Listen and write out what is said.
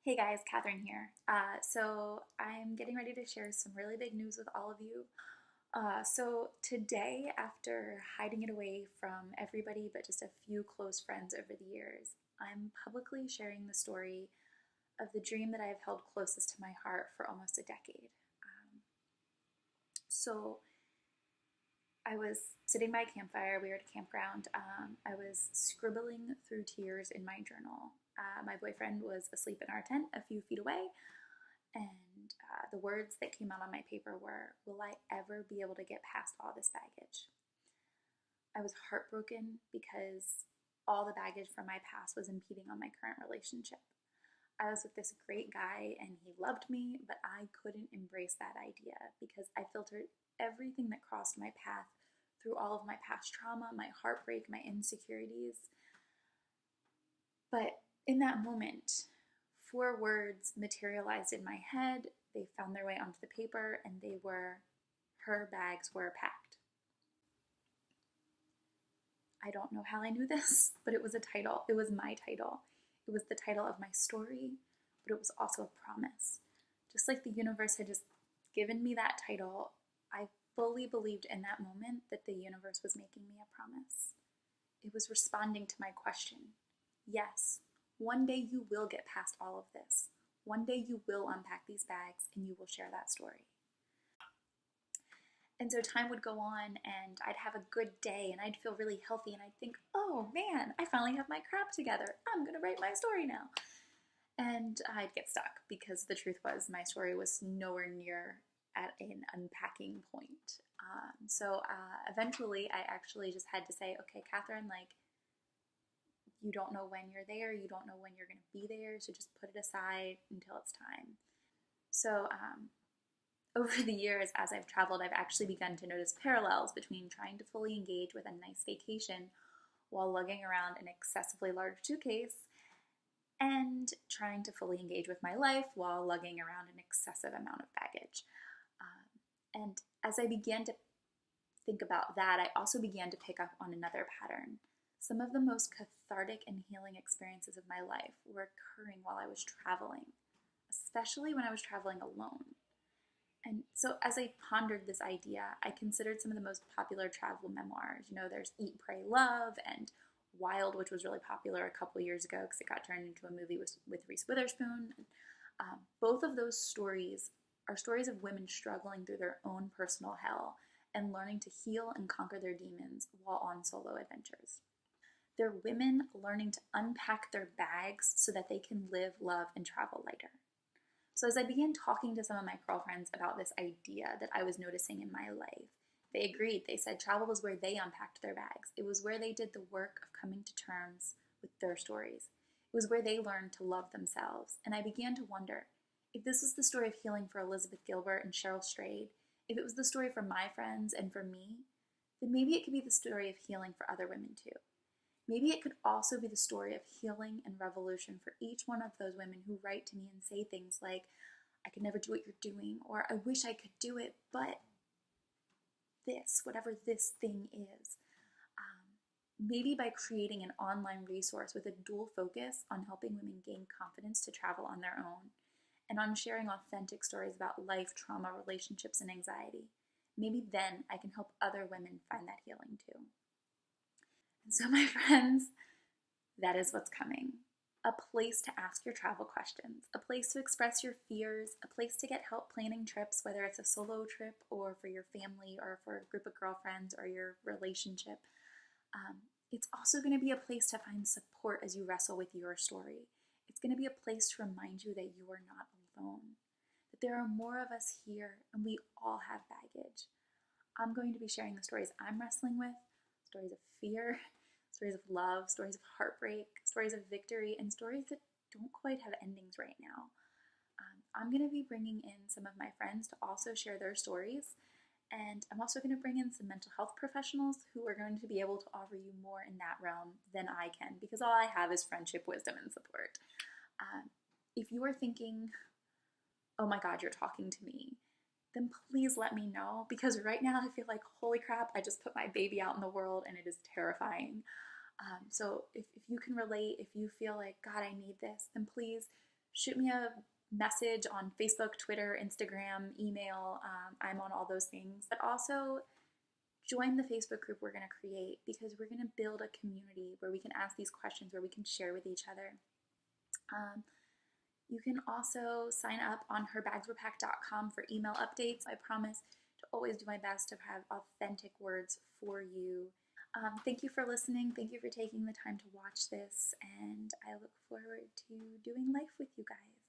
Hey guys, Catherine here. So I'm getting ready to share some really big news with all of you. So today, after hiding it away from everybody but just a few close friends over the years, I'm publicly sharing the story of the dream that I've held closest to my heart for almost a decade. So I was sitting by a campfire. We were at a campground. I was scribbling through tears in my journal. My boyfriend was asleep in our tent a few feet away, and the words that came out on my paper were, "Will I ever be able to get past all this baggage?" I was heartbroken because all the baggage from my past was impeding on my current relationship. I was with this great guy and he loved me, but I couldn't embrace that idea because I filtered everything that crossed my path through all of my past trauma, my heartbreak, my insecurities. But in that moment, four words materialized in my head. They found their way onto the paper, and they were, "Her bags were packed." I don't know how I knew this, but it was a title. It was my title. It was the title of my story, but it was also a promise. Just like the universe had just given me that title, I fully believed in that moment that the universe was making me a promise. It was responding to my question. Yes, one day you will get past all of this. One day you will unpack these bags and you will share that story. And so time would go on and I'd have a good day and I'd feel really healthy and I'd think, "Oh man, I finally have my crap together. I'm going to write my story now." And I'd get stuck because the truth was my story was nowhere near at an unpacking point. Eventually I actually just had to say, "Okay, Catherine, like, you don't know when you're there, you don't know when you're going to be there, so just put it aside until it's time." So, over the years, as I've traveled, I've actually begun to notice parallels between trying to fully engage with a nice vacation while lugging around an excessively large suitcase and trying to fully engage with my life while lugging around an excessive amount of baggage. And as I began to think about that, I also began to pick up on another pattern. Some of the most cathartic and healing experiences of my life were occurring while I was traveling, especially when I was traveling alone. And so, as I pondered this idea, I considered some of the most popular travel memoirs. There's Eat, Pray, Love and Wild, which was really popular a couple years ago because it got turned into a movie with Reese Witherspoon. Both of those stories are stories of women struggling through their own personal hell and learning to heal and conquer their demons while on solo adventures. They're women learning to unpack their bags so that they can live, love, and travel lighter. So as I began talking to some of my girlfriends about this idea that I was noticing in my life, they agreed. They said travel was where they unpacked their bags. It was where they did the work of coming to terms with their stories. It was where they learned to love themselves. And I began to wonder, if this was the story of healing for Elizabeth Gilbert and Cheryl Strayed, if it was the story for my friends and for me, then maybe it could be the story of healing for other women too. Maybe it could also be the story of healing and revolution for each one of those women who write to me and say things like, "I could never do what you're doing," or "I wish I could do it, but this," whatever this thing is. Maybe by creating an online resource with a dual focus on helping women gain confidence to travel on their own and on sharing authentic stories about life, trauma, relationships, and anxiety. Maybe then I can help other women find that healing too. And so, my friends, that is what's coming. A place to ask your travel questions, a place to express your fears, a place to get help planning trips, whether it's a solo trip or for your family or for a group of girlfriends or your relationship. It's also going to be a place to find support as you wrestle with your story. It's going to be a place to remind you that you are not alone, that there are more of us here and we all have baggage. I'm going to be sharing the stories I'm wrestling with, stories of fear, stories of love, stories of heartbreak, stories of victory, and stories that don't quite have endings right now. I'm going to be bringing in some of my friends to also share their stories, and I'm also going to bring in some mental health professionals who are going to be able to offer you more in that realm than I can, because all I have is friendship, wisdom, and support. If you are thinking, "Oh my God, you're talking to me," then please let me know, because right now I feel like, holy crap, I just put my baby out in the world and it is terrifying. So if you can relate, if you feel like, "God, I need this," then please shoot me a message on Facebook, Twitter, Instagram, email. I'm on all those things. But also join the Facebook group we're going to create, because we're going to build a community where we can ask these questions, where we can share with each other. You can also sign up on herbagswerepacked.com for email updates. I promise to always do my best to have authentic words for you. Thank you for listening. Thank you for taking the time to watch this, and I look forward to doing life with you guys.